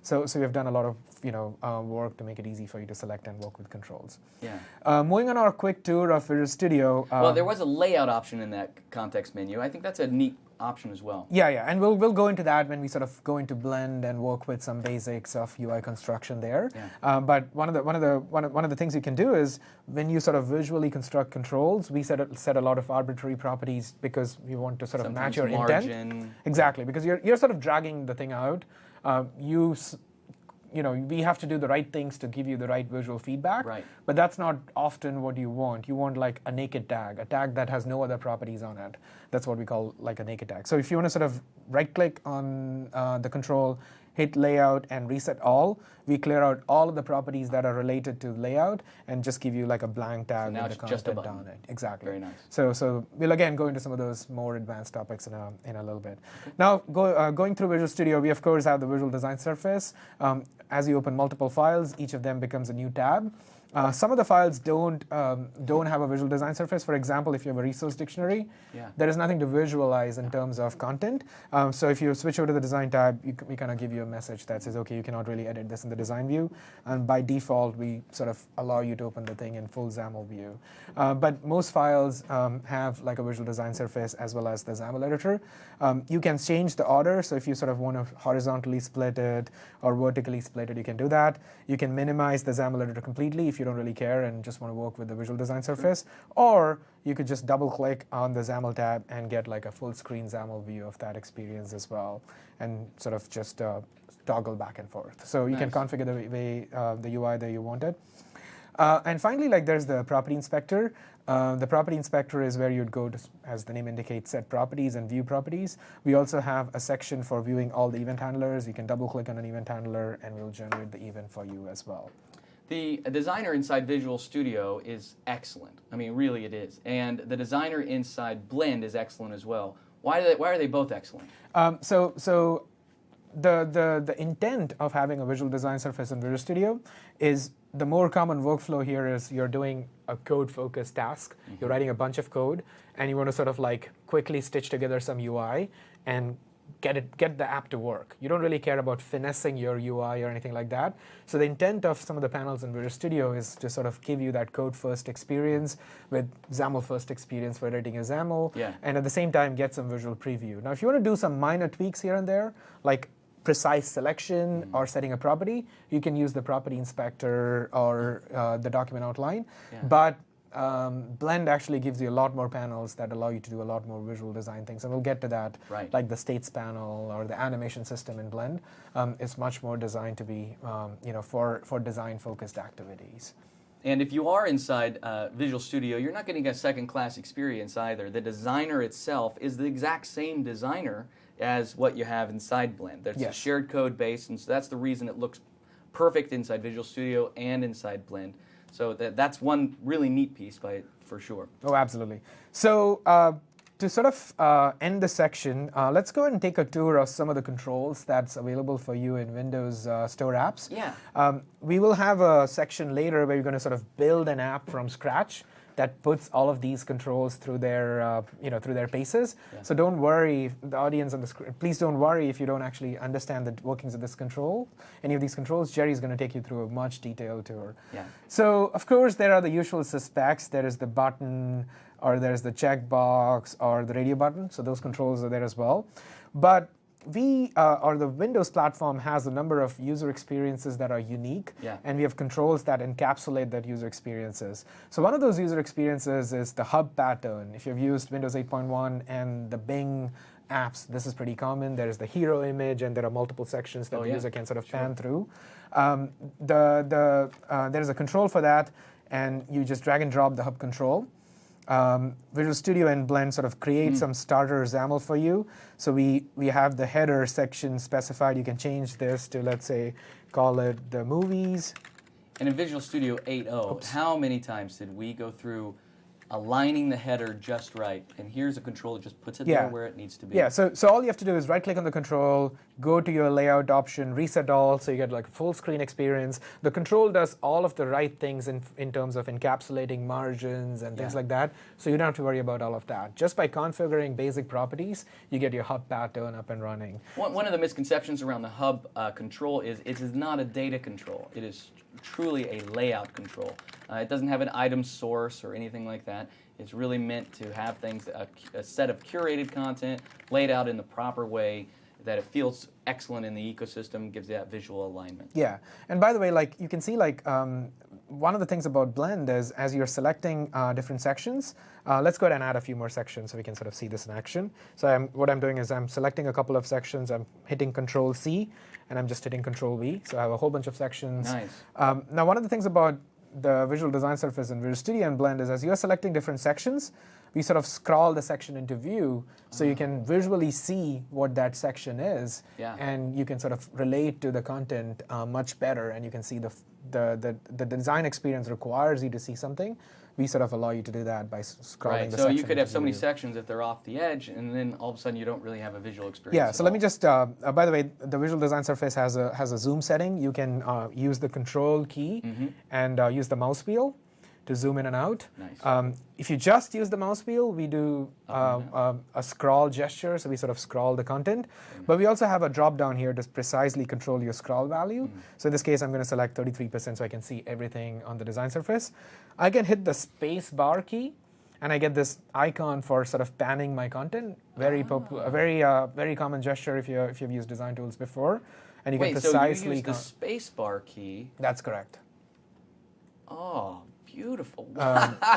So we've done a lot of work to make it easy for you to select and work with controls. Moving on our quick tour of Visual Studio. Well, there was a layout option in that context menu. I think that's a neat option as well. And we'll go into that when we sort of go into Blend and work with some basics of UI construction there. But one of the things you can do is when you sort of visually construct controls, we set a lot of arbitrary properties because we want to sort of match your intent. Exactly, because you're sort of dragging the thing out. We have to do the right things to give you the right visual feedback, but that's not often what you want. You want like a naked tag, a tag that has no other properties on it. That's what we call like a naked tag. So if you want to sort of right-click on the control, hit layout and reset all. We clear out all of the properties that are related to layout and just give you like a blank tab now with the it's just a content button. on it. Exactly. Very nice. So we'll again go into some of those more advanced topics in a little bit. Now, going through Visual Studio, we of course have the Visual Design Surface. As you open multiple files, each of them becomes a new tab. Some of the files don't have a Visual Design Surface. For example, if you have a resource dictionary, there is nothing to visualize in terms of content. So if you switch over to the Design tab, we kind of give you a message that says, okay, you cannot really edit this in the design view. And by default, we sort of allow you to open the thing in full XAML view. But most files have like a Visual Design Surface as well as the XAML editor. You can change the order. So if you sort of want to horizontally split it or vertically split it, you can do that. You can minimize the XAML editor completely if you don't really care and just want to work with the Visual Design Surface. Or you could just double click on the XAML tab and get like a full screen XAML view of that experience as well, and sort of just toggle back and forth. So you can configure the way the UI that you want it. And finally, like there's the property inspector. The property inspector is where you'd go to, as the name indicates, set properties and view properties. We also have a section for viewing all the event handlers. You can double click on an event handler and we'll generate the event for you as well. The designer inside Visual Studio is excellent. I mean, really it is. And the designer inside Blend is excellent as well. Why are they both excellent? So the intent of having a Visual Design Surface in Visual Studio is the more common workflow here is you're doing a code-focused task. You're writing a bunch of code, and you want to sort of like quickly stitch together some UI and get the app to work. You don't really care about finessing your UI or anything like that. So the intent of some of the panels in Visual Studio is to sort of give you that code-first experience with XAML-first experience for editing a XAML, and at the same time get some visual preview. Now, if you want to do some minor tweaks here and there, like precise selection or setting a property, you can use the property inspector or the document outline. But Blend actually gives you a lot more panels that allow you to do a lot more visual design things, and we'll get to that. Like the states panel or the animation system in Blend is much more designed to be for design-focused activities. And if you are inside Visual Studio, you're not getting a second-class experience either. The designer itself is the exact same designer as what you have inside Blend. There's a shared code base, and so that's the reason it looks perfect inside Visual Studio and inside Blend. So that's one really neat piece for sure. Oh, absolutely. So to sort of end the section, let's go and take a tour of some of the controls that's available for you in Windows Store apps. We will have a section later where you're going to sort of build an app from scratch that puts all of these controls through their, through their paces. So don't worry, the audience on the screen, please don't worry if you don't actually understand the workings of this control, any of these controls. Jerry's going to take you through a much detailed tour. So of course there are the usual suspects. There is the button, or there's the checkbox, or the radio button. So those controls are there as well. But the Windows platform has a number of user experiences that are unique, and we have controls that encapsulate that user experiences. So one of those user experiences is the hub pattern. If you've used Windows 8.1 and the Bing apps, this is pretty common. There's the hero image, and there are multiple sections that the user can sort of pan through. There's a control for that, and you just drag and drop the hub control. Visual Studio and Blend sort of create some starter XAML for you. So we have the header section specified. You can change this to, let's say, call it the movies. And in Visual Studio 8.0, how many times did we go through aligning the header just right? And here's a control that just puts it there where it needs to be. So all you have to do is right-click on the control, go to your layout option, reset all, so you get like a full screen experience. The control does all of the right things in terms of encapsulating margins and things like that, so you don't have to worry about all of that. Just by configuring basic properties, you get your hub pattern up and running. One of the misconceptions around the hub control is it is not a data control. It is truly a layout control. It doesn't have an item source or anything like that. It's really meant to have things, a set of curated content laid out in the proper way that it feels excellent in the ecosystem, gives that visual alignment. And by the way, like you can see, like one of the things about Blend is as you're selecting different sections, let's go ahead and add a few more sections so we can sort of see this in action. So what I'm doing is I'm selecting a couple of sections, I'm hitting Control-C, and I'm just hitting Control-V. So I have a whole bunch of sections. Nice. Now, one of the things about the visual design surface in Visual Studio and Blend is as you're selecting different sections, we sort of scroll the section into view so you can visually see what that section is, and you can sort of relate to the content much better, and you can see the design experience requires you to see something. We sort of allow you to do that by scrolling the section. So you could have so many view. sections if they're off the edge, and then all of a sudden you don't really have a visual experience. Yeah, so let me just, by the way, the Visual Design Surface has a zoom setting. You can use the control key and use the mouse wheel to zoom in and out. Nice. If you just use the mouse wheel, we do a scroll gesture, so we sort of scroll the content. But we also have a drop down here to precisely control your scroll value. So in this case, I'm going to select 33% so I can see everything on the design surface. I can hit the space bar key, and I get this icon for sort of panning my content. Very popular, very common gesture if you've used design tools before, and you can precisely. So you use the space bar key. That's correct. Oh, beautiful.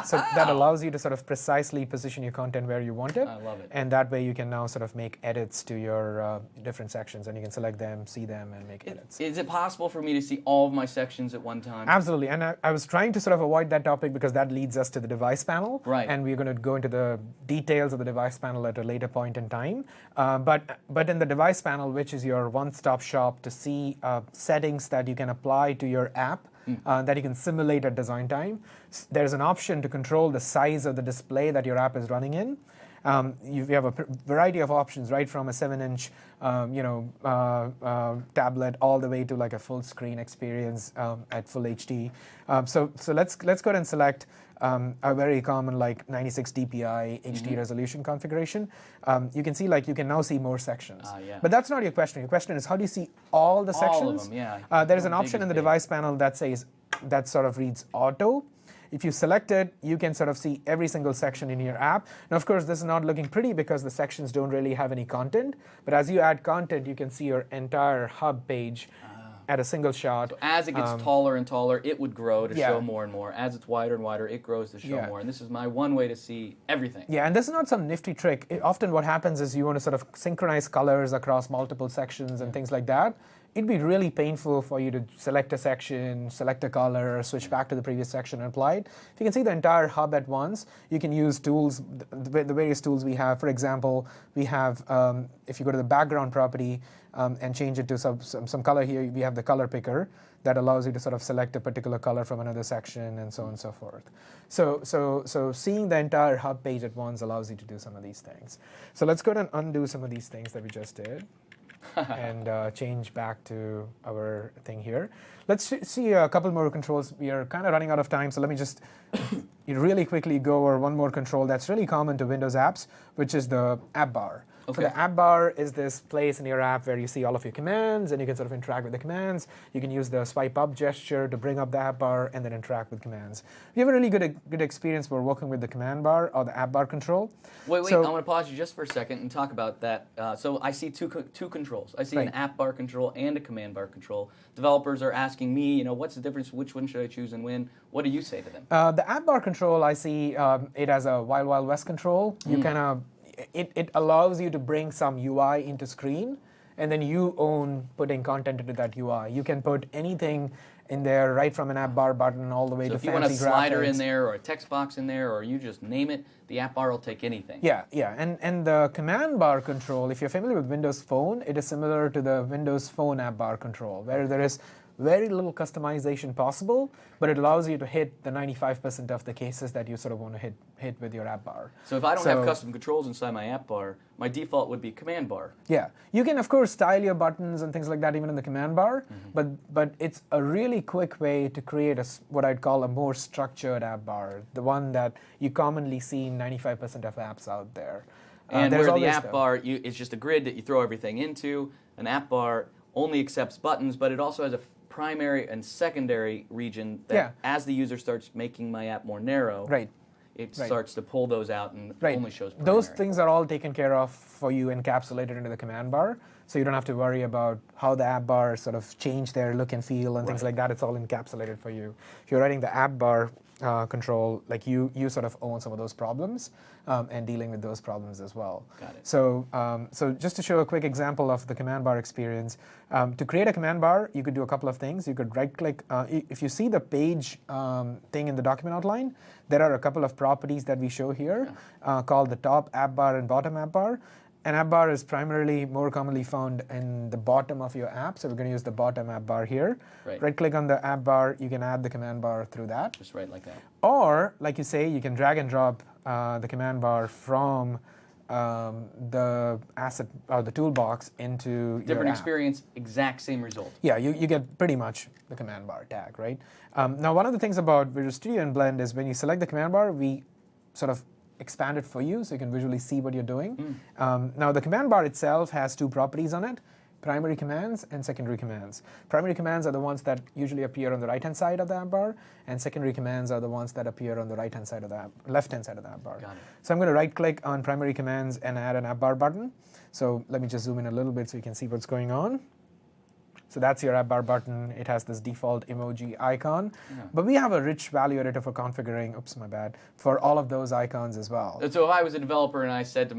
So that allows you to sort of precisely position your content where you want it. I love it. And that way you can now sort of make edits to your different sections, and you can select them, see them, and make edits. Is it possible for me to see all of my sections at one time? Absolutely. And I was trying to sort of avoid that topic because that leads us to the device panel. Right. And we're going to go into the details of the device panel at a later point in time. But in the device panel, which is your one-stop shop to see settings that you can apply to your app, that you can simulate at design time. There's an option to control the size of the display that your app is running in. You have a variety of options, right from a 7-inch tablet all the way to like a full screen experience at full HD. So let's go ahead and select a very common like 96 dpi HD resolution configuration. You can see like you can now see more sections. But that's not your question. Your question is how do you see all the sections? All of them, yeah. There's an option in the device panel that says that sort of reads auto. If you select it, you can sort of see every single section in your app. Now, of course, this is not looking pretty because the sections don't really have any content. But as you add content, you can see your entire hub page at a single shot. So as it gets taller and taller, it would grow to show more and more. As it's wider and wider, it grows to show more. And this is my one way to see everything. Yeah, and this is not some nifty trick. Often what happens is you want to sort of synchronize colors across multiple sections and things like that. It'd be really painful for you to select a section, select a color, switch back to the previous section and apply it. If you can see the entire hub at once, you can use tools, the various tools we have. For example, we have, if you go to the background property and change it to some color here, we have the color picker that allows you to sort of select a particular color from another section and so on and so forth. So seeing the entire hub page at once allows you to do some of these things. So let's go ahead and undo some of these things that we just did. And change back to our thing here. Let's see a couple more controls. We are kind of running out of time, so let me just really quickly go over one more control that's really common to Windows apps, which is the app bar. Okay. So the app bar is this place in your app where you see all of your commands, and you can sort of interact with the commands. You can use the swipe up gesture to bring up the app bar and then interact with commands. You have a really good experience for working with the command bar or the app bar control. Wait, I want to pause you just for a second and talk about that. So I see two controls. I see an app bar control and a command bar control. Developers are asking me, what's the difference? Which one should I choose and when? What do you say to them? The app bar control, I see it as a Wild Wild West control. You kind of it allows you to bring some UI into screen, and then you own putting content into that UI. You can put anything in there, right from an app bar button all the way to fancy graphics. So if you want a slider in there or a text box in there, or you just name it, the app bar will take anything. Yeah. And the command bar control, if you're familiar with Windows Phone, it is similar to the Windows Phone app bar control, where there is very little customization possible, but it allows you to hit the 95% of the cases that you sort of want to hit with your app bar. So if I don't have custom controls inside my app bar, my default would be command bar. Yeah, you can of course style your buttons and things like that even in the command bar, but it's a really quick way to create what I'd call a more structured app bar, the one that you commonly see in 95% of apps out there. And where the app bar is just a grid that you throw everything into, an app bar only accepts buttons, but it also has a primary and secondary region that as the user starts making my app more narrow, it starts to pull those out and only shows primary. Those things are all taken care of for you, encapsulated into the command bar, so you don't have to worry about how the app bar sort of change their look and feel and things like that. It's all encapsulated for you. If you're writing the app bar control, like you sort of own some of those problems and dealing with those problems as well. Got it. So just to show a quick example of the command bar experience, to create a command bar, you could do a couple of things. You could right-click. If you see the page thing in the document outline, there are a couple of properties that we show here called the top app bar and bottom app bar. An app bar is primarily more commonly found in the bottom of your app, so we're going to use the bottom app bar here. Right. Right-click on the app bar, you can add the command bar through that. Just right like that. Or, like you say, you can drag and drop the command bar from the asset or the toolbox into your Different app. experience, exact same result. Yeah, you get pretty much the command bar tag, right? Now, one of the things about Visual Studio and Blend is when you select the command bar, we sort of expand it for you so you can visually see what you're doing. Now, the command bar itself has two properties on it: primary commands and secondary commands. Primary commands are the ones that usually appear on the right-hand side of the app bar, and secondary commands are the ones that appear on the right-hand side of the left-hand side of the app bar. Got it. So I'm going to right-click on primary commands and add an app bar button. So let me just zoom in a little bit so you can see what's going on. So that's your app bar button. It has this default emoji icon. But we have a rich value editor for configuring, oops, my bad, for all of those icons as well. So if I was a developer and I said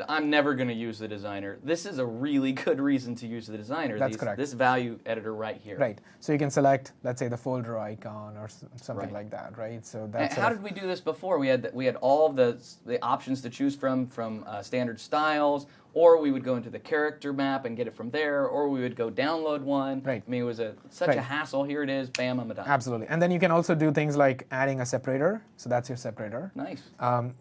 I'm never going to use the designer, this is a really good reason to use the designer. That's correct. This value editor right here. Right. So you can select, let's say, the folder icon or something Right. like that, right? So And that's how did we do this before? We had all of the options to choose from standard styles, or we would go into the character map and get it from there, or we would go download one. Right. I mean, it was such Right. a hassle. Here it is. Bam, I'm done. Absolutely. And then you can also do things like adding a separator. So that's your separator. Nice.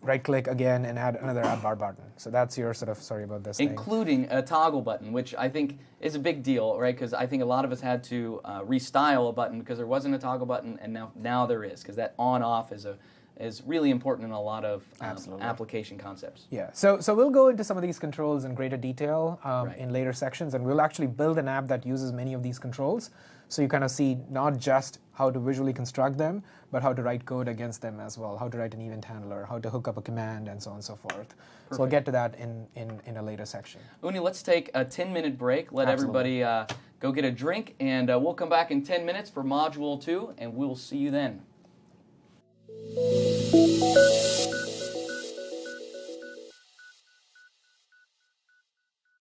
Right-click again and add another app bar button. So that's your sort of, sorry about this thing. Including a toggle button, which I think is a big deal, right? Because I think a lot of us had to restyle a button because there wasn't a toggle button, and now there is, because that on-off is really important in a lot of Absolutely. application concepts. Yeah, so we'll go into some of these controls in greater detail Right. in later sections, and we'll actually build an app that uses many of these controls, so you kind of see not just how to visually construct them, but how to write code against them as well, how to write an event handler, how to hook up a command, and so on and so forth. So we'll get to that in a later section. Uni, let's take a 10-minute break. Let Absolutely. everybody go get a drink, and we'll come back in 10 minutes for Module 2, and we'll see you then.